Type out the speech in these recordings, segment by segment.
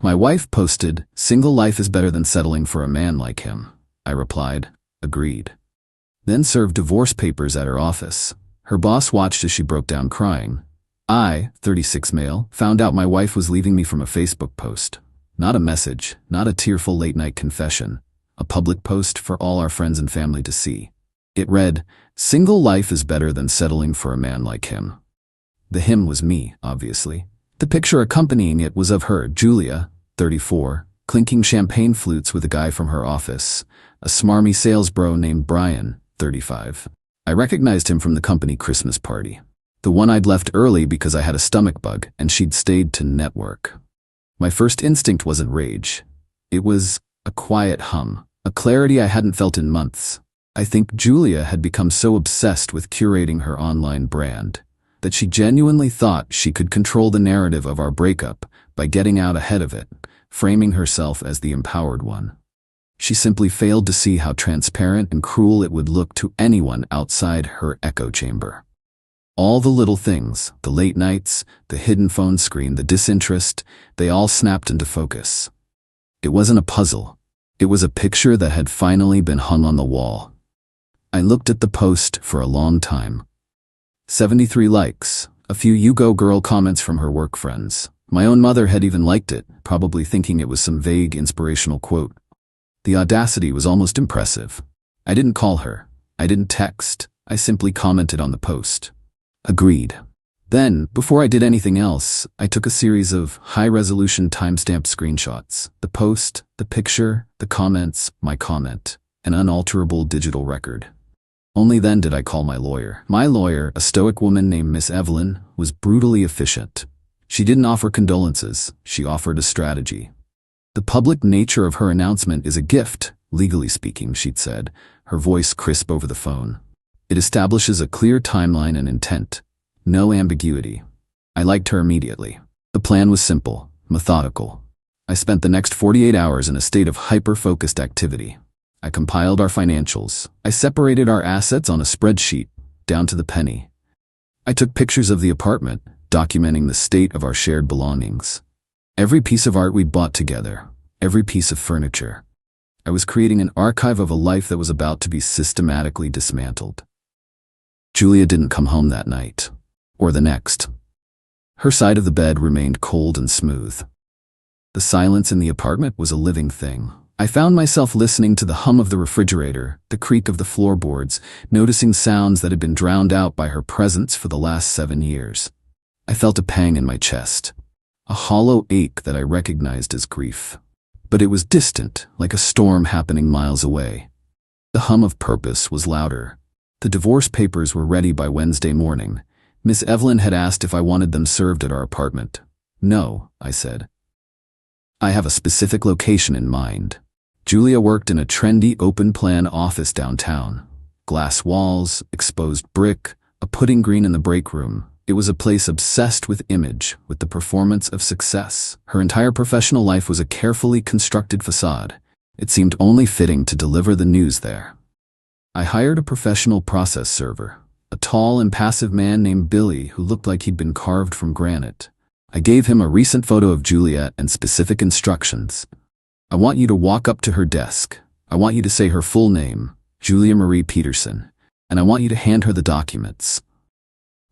My wife posted, "Single life is better than settling for a man like him." I replied, "Agreed." Then served divorce papers at her office. Her boss watched as she broke down crying. I, 36 male, found out my wife was leaving me from a Facebook post. Not a message, not a tearful late-night confession. A public post for all our friends and family to see. It read, "Single life is better than settling for a man like him." The him was me, obviously. The picture accompanying it was of her, Julia, 34, clinking champagne flutes with a guy from her office, a smarmy sales bro named Brian, 35. I recognized him from the company Christmas party. The one I'd left early because I had a stomach bug and she'd stayed to network. My first instinct wasn't rage. It was a quiet hum, a clarity I hadn't felt in months. I think Julia had become so obsessed with curating her online brand that she genuinely thought she could control the narrative of our breakup by getting out ahead of it, framing herself as the empowered one. She simply failed to see how transparent and cruel it would look to anyone outside her echo chamber. All the little things, the late nights, the hidden phone screen, the disinterest, they all snapped into focus. It wasn't a puzzle. It was a picture that had finally been hung on the wall. I looked at the post for a long time. 73 likes, a few "you go girl" comments from her work friends. My own mother had even liked it, probably thinking it was some vague inspirational quote. The audacity was almost impressive. I didn't call her. I didn't text. I simply commented on the post. Agreed. Then, before I did anything else, I took a series of high-resolution timestamped screenshots. The post, the picture, the comments, my comment. An unalterable digital record. Only then did I call my lawyer. My lawyer, a stoic woman named Miss Evelyn, was brutally efficient. She didn't offer condolences. She offered a strategy. "The public nature of her announcement is a gift, legally speaking," she'd said, her voice crisp over the phone. "It establishes a clear timeline and intent. No ambiguity." I liked her immediately. The plan was simple, methodical. I spent the next 48 hours in a state of hyper-focused activity. I compiled our financials. I separated our assets on a spreadsheet, down to the penny. I took pictures of the apartment, documenting the state of our shared belongings. Every piece of art we'd bought together, every piece of furniture. I was creating an archive of a life that was about to be systematically dismantled. Julia didn't come home that night, or the next. Her side of the bed remained cold and smooth. The silence in the apartment was a living thing. I found myself listening to the hum of the refrigerator, the creak of the floorboards, noticing sounds that had been drowned out by her presence for the last 7 years. I felt a pang in my chest, a hollow ache that I recognized as grief. But it was distant, like a storm happening miles away. The hum of purpose was louder. The divorce papers were ready by Wednesday morning. Miss Evelyn had asked if I wanted them served at our apartment. "No," I said. "I have a specific location in mind." Julia worked in a trendy open-plan office downtown. Glass walls, exposed brick, a pudding green in the break room. It was a place obsessed with image, with the performance of success. Her entire professional life was a carefully constructed facade. It seemed only fitting to deliver the news there. I hired a professional process server, a tall, impassive man named Billy who looked like he'd been carved from granite. I gave him a recent photo of Juliet and specific instructions. "I want you to walk up to her desk. I want you to say her full name, Julia Marie Peterson, and I want you to hand her the documents.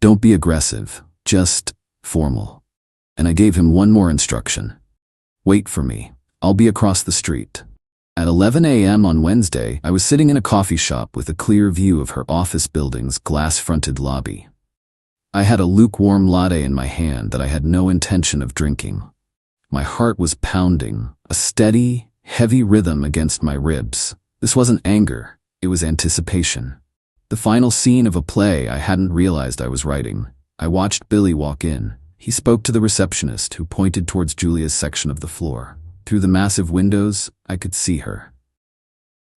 Don't be aggressive, just formal." And I gave him one more instruction. "Wait for me. I'll be across the street." At 11 a.m. on Wednesday, I was sitting in a coffee shop with a clear view of her office building's glass-fronted lobby. I had a lukewarm latte in my hand that I had no intention of drinking. My heart was pounding, a steady, heavy rhythm against my ribs. This wasn't anger, it was anticipation. The final scene of a play I hadn't realized I was writing. I watched Billy walk in. He spoke to the receptionist, who pointed towards Julia's section of the floor. Through the massive windows, I could see her.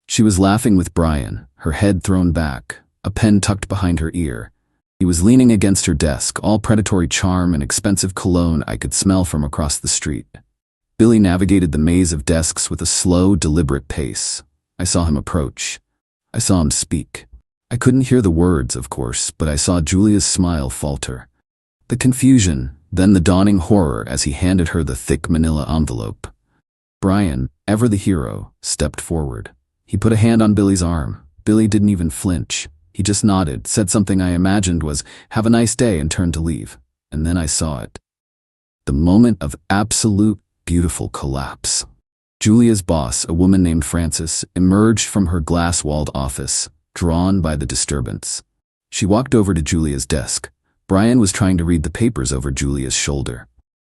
She was laughing with Brian, her head thrown back, a pen tucked behind her ear. He was leaning against her desk, all predatory charm and expensive cologne I could smell from across the street. Billy navigated the maze of desks with a slow, deliberate pace. I saw him approach. I saw him speak. I couldn't hear the words, of course, but I saw Julia's smile falter. The confusion, then the dawning horror as he handed her the thick manila envelope. Brian, ever the hero, stepped forward. He put a hand on Billy's arm. Billy didn't even flinch. He just nodded, said something I imagined was, "Have a nice day," and turned to leave. And then I saw it. The moment of absolute, beautiful collapse. Julia's boss, a woman named Frances, emerged from her glass-walled office, drawn by the disturbance. She walked over to Julia's desk. Brian was trying to read the papers over Julia's shoulder.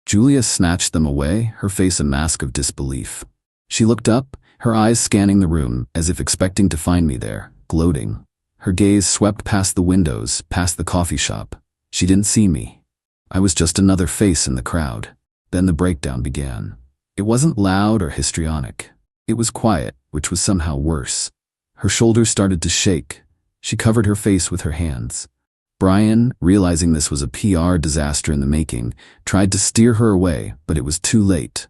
Julia snatched them away, her face a mask of disbelief. She looked up, her eyes scanning the room, as if expecting to find me there, gloating. Her gaze swept past the windows, past the coffee shop. She didn't see me. I was just another face in the crowd. Then the breakdown began. It wasn't loud or histrionic. It was quiet, which was somehow worse. Her shoulders started to shake. She covered her face with her hands. Brian, realizing this was a PR disaster in the making, tried to steer her away, but it was too late.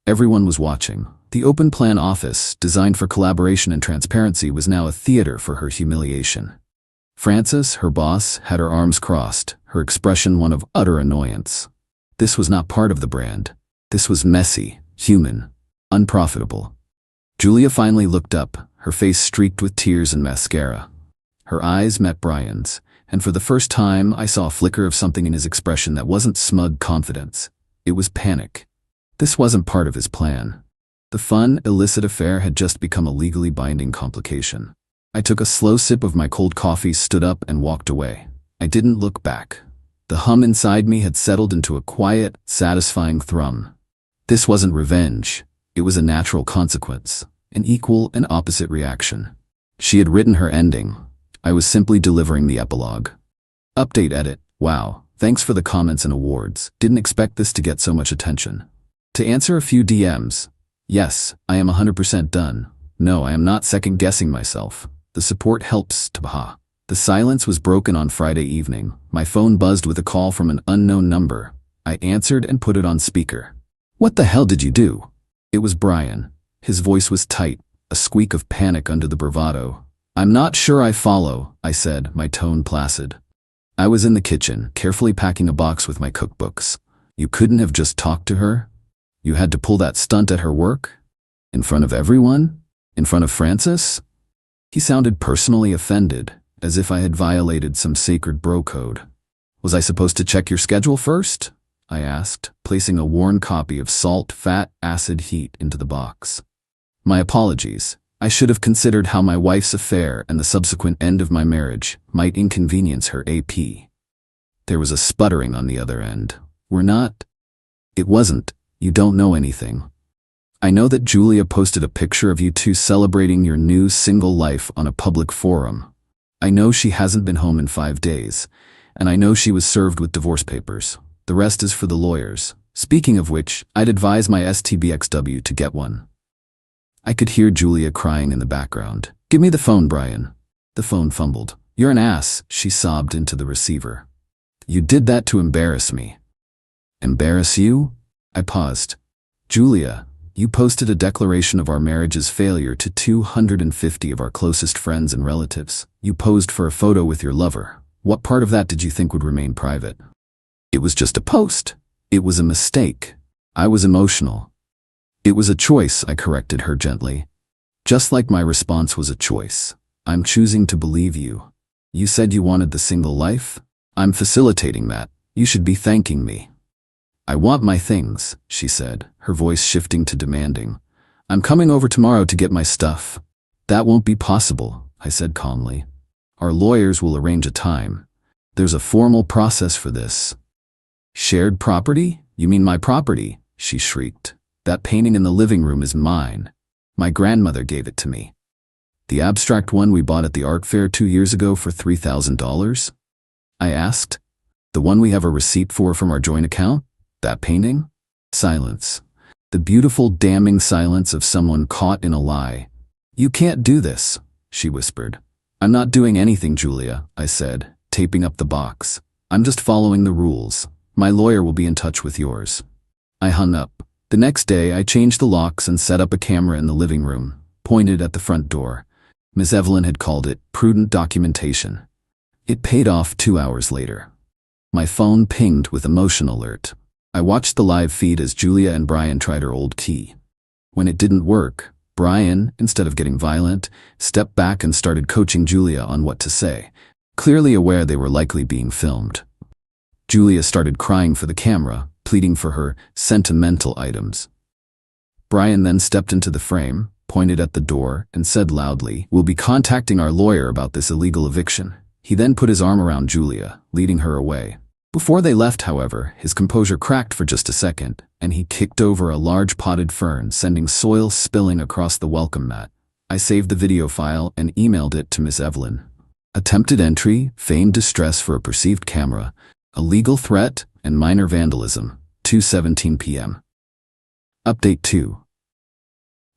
Everyone was watching. The open-plan office, designed for collaboration and transparency, was now a theater for her humiliation. Frances, her boss, had her arms crossed, her expression one of utter annoyance. This was not part of the brand. This was messy, human, unprofitable. Julia finally looked up, her face streaked with tears and mascara. Her eyes met Brian's, and for the first time I saw a flicker of something in his expression that wasn't smug confidence. It was panic. This wasn't part of his plan. The fun, illicit affair had just become a legally binding complication. I took a slow sip of my cold coffee, stood up, and walked away. I didn't look back. The hum inside me had settled into a quiet, satisfying thrum. This wasn't revenge. It was a natural consequence, an equal and opposite reaction. She had written her ending. I was simply delivering the epilogue. Update edit. Wow, thanks for the comments and awards. Didn't expect this to get so much attention. To answer a few DMs. Yes, I am 100% done. No, I am not second-guessing myself. The support helps, Tabaha. The silence was broken on Friday evening. My phone buzzed with a call from an unknown number. I answered and put it on speaker. "What the hell did you do?" It was Brian. His voice was tight, a squeak of panic under the bravado. "I'm not sure I follow," I said, my tone placid. I was in the kitchen, carefully packing a box with my cookbooks. "You couldn't have just talked to her? You had to pull that stunt at her work? In front of everyone? In front of Frances?" He sounded personally offended, as if I had violated some sacred bro code. "Was I supposed to check your schedule first?" I asked, placing a worn copy of Salt, Fat, Acid, Heat into the box. "My apologies. I should have considered how my wife's affair and the subsequent end of my marriage might inconvenience her AP." There was a sputtering on the other end. "We're not." "It wasn't. You don't know anything. I know that Julia posted a picture of you two celebrating your new single life on a public forum. I know she hasn't been home in 5 days, and I know she was served with divorce papers. The rest is for the lawyers. Speaking of which, I'd advise my STBXW to get one." I could hear Julia crying in the background. "Give me the phone, Brian." The phone fumbled. "You're an ass," she sobbed into the receiver. "You did that to embarrass me." "Embarrass you?" I paused. "Julia, you posted a declaration of our marriage's failure to 250 of our closest friends and relatives. You posed for a photo with your lover. What part of that did you think would remain private?" "It was just a post. It was a mistake. I was emotional." "It was a choice," I corrected her gently. "Just like my response was a choice. I'm choosing to believe you. You said you wanted the single life? I'm facilitating that. You should be thanking me." "I want my things," she said, her voice shifting to demanding. "I'm coming over tomorrow to get my stuff." "That won't be possible," I said calmly. "Our lawyers will arrange a time. There's a formal process for this." "Shared property? You mean my property?" she shrieked. "That painting in the living room is mine. My grandmother gave it to me." "The abstract one we bought at the art fair 2 years ago for $3,000? I asked. "The one we have a receipt for from our joint account? That painting?" Silence. The beautiful, damning silence of someone caught in a lie. "You can't do this," she whispered. "I'm not doing anything, Julia," I said, taping up the box. "I'm just following the rules. My lawyer will be in touch with yours." I hung up. The next day, I changed the locks and set up a camera in the living room, pointed at the front door. Miss Evelyn had called it prudent documentation. It paid off 2 hours later. My phone pinged with a motion alert. I watched the live feed as Julia and Brian tried her old key. When it didn't work, Brian, instead of getting violent, stepped back and started coaching Julia on what to say, clearly aware they were likely being filmed. Julia started crying for the camera, pleading for her sentimental items. Brian then stepped into the frame, pointed at the door, and said loudly, "We'll be contacting our lawyer about this illegal eviction." He then put his arm around Julia, leading her away. Before they left, however, his composure cracked for just a second, and he kicked over a large potted fern, sending soil spilling across the welcome mat. I saved the video file and emailed it to Miss Evelyn. Attempted entry, feigned distress for a perceived camera, a legal threat, and minor vandalism. 2:17 p.m. Update 2.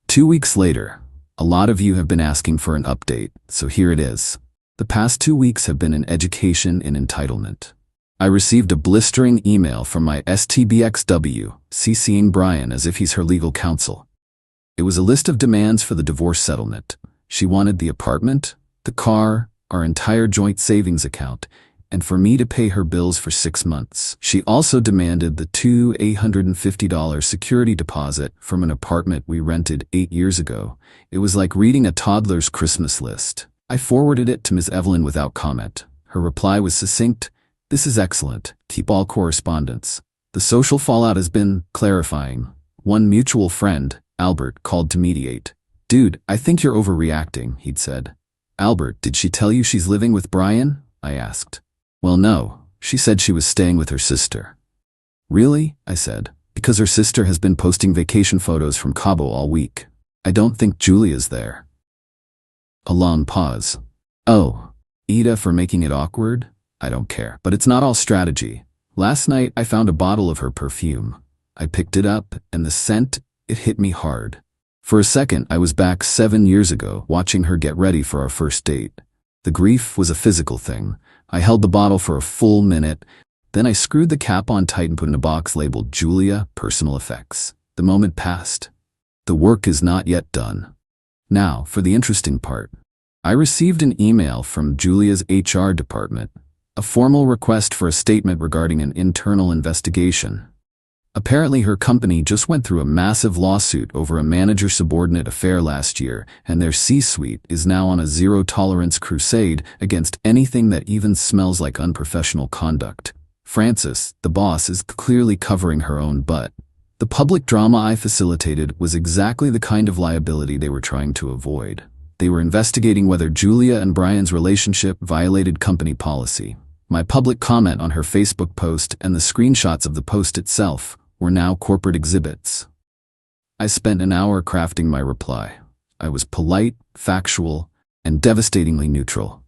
2 weeks later. A lot of you have been asking for an update, so here it is. The past 2 weeks have been an education in entitlement. I received a blistering email from my STBXW, CCing Brian as if he's her legal counsel. It was a list of demands for the divorce settlement. She wanted the apartment, the car, our entire joint savings account, and for me to pay her bills for 6 months. She also demanded the two $850 security deposit from an apartment we rented 8 years ago. It was like reading a toddler's Christmas list. I forwarded it to Ms. Evelyn without comment. Her reply was succinct. "This is excellent. Keep all correspondence." The social fallout has been clarifying. One mutual friend, Albert, called to mediate. "Dude, I think you're overreacting," he'd said. "Albert, did she tell you she's living with Brian?" I asked. "Well, no. She said she was staying with her sister." "Really?" I said. "Because her sister has been posting vacation photos from Cabo all week. I don't think Julia's there." A long pause. "Oh, Ida for making it awkward? I don't care. But it's not all strategy. Last night I found a bottle of her perfume. I picked it up, and the scent, it hit me hard. For a second I was back 7 years ago, watching her get ready for our first date. The grief was a physical thing. I held the bottle for a full minute, then I screwed the cap on tight and put in a box labeled Julia, Personal Effects. The moment passed. The work is not yet done. Now, for the interesting part. I received an email from Julia's HR department, a formal request for a statement regarding an internal investigation. Apparently her company just went through a massive lawsuit over a manager-subordinate affair last year, and their C-suite is now on a zero-tolerance crusade against anything that even smells like unprofessional conduct. Frances, the boss, is clearly covering her own butt. The public drama I facilitated was exactly the kind of liability they were trying to avoid. They were investigating whether Julia and Brian's relationship violated company policy. My public comment on her Facebook post and the screenshots of the post itself were now corporate exhibits. I spent an hour crafting my reply. I was polite, factual, and devastatingly neutral.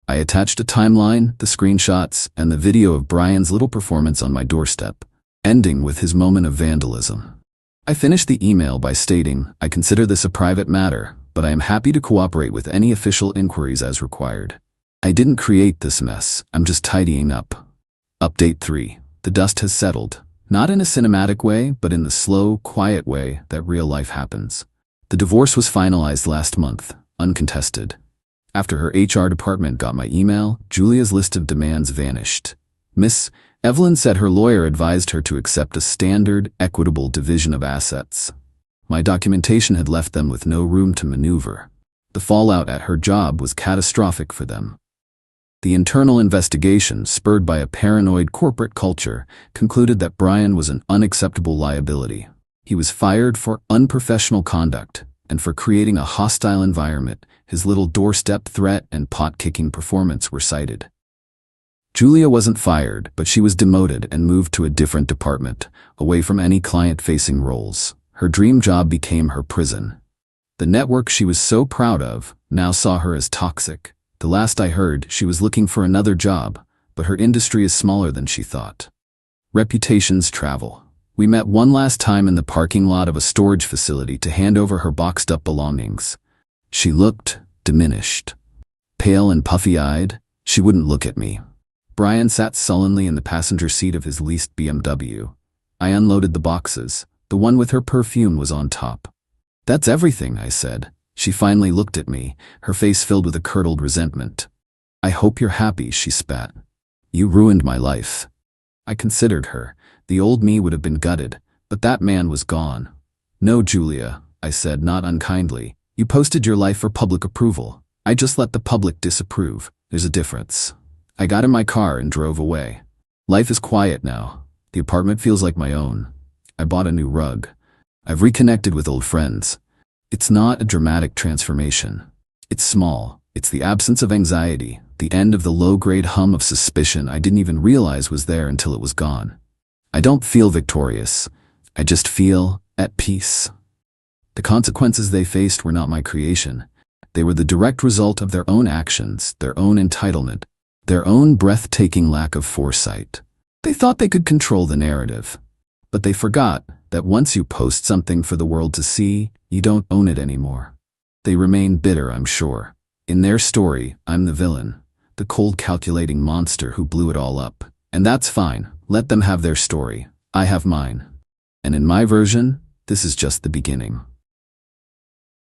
I attached a timeline, the screenshots, and the video of Brian's little performance on my doorstep, ending with his moment of vandalism. I finished the email by stating, "I consider this a private matter, but I am happy to cooperate with any official inquiries as required. I didn't create this mess, I'm just tidying up." Update 3. The dust has settled. Not in a cinematic way, but in the slow, quiet way that real life happens. The divorce was finalized last month, uncontested. After her HR department got my email, Julia's list of demands vanished. Miss Evelyn said her lawyer advised her to accept a standard, equitable division of assets. My documentation had left them with no room to maneuver. The fallout at her job was catastrophic for them. The internal investigation, spurred by a paranoid corporate culture, concluded that Brian was an unacceptable liability. He was fired for unprofessional conduct, and for creating a hostile environment, his little doorstep threat and pot-kicking performance were cited. Julia wasn't fired, but she was demoted and moved to a different department, away from any client-facing roles. Her dream job became her prison. The network she was so proud of now saw her as toxic. The last I heard, she was looking for another job, but her industry is smaller than she thought. Reputations travel. We met one last time in the parking lot of a storage facility to hand over her boxed-up belongings. She looked diminished. Pale and puffy-eyed, she wouldn't look at me. Brian sat sullenly in the passenger seat of his leased BMW. I unloaded the boxes. The one with her perfume was on top. "That's everything," I said. She finally looked at me, her face filled with a curdled resentment. "I hope you're happy," she spat. "You ruined my life." I considered her. The old me would have been gutted, but that man was gone. No, Julia, I said, not unkindly. You posted your life for public approval. I just let the public disapprove. There's a difference. I got in my car and drove away. Life is quiet now. The apartment feels like my own. I bought a new rug. I've reconnected with old friends. It's not a dramatic transformation. It's small. It's the absence of anxiety, the end of the low-grade hum of suspicion I didn't even realize was there until it was gone. I don't feel victorious. I just feel at peace. The consequences they faced were not my creation. They were the direct result of their own actions, their own entitlement, their own breathtaking lack of foresight. They thought they could control the narrative. But they forgot that once you post something for the world to see, you don't own it anymore. They remain bitter, I'm sure. In their story, I'm the villain, the cold calculating monster who blew it all up. And that's fine. Let them have their story. I have mine. And in my version, this is just the beginning.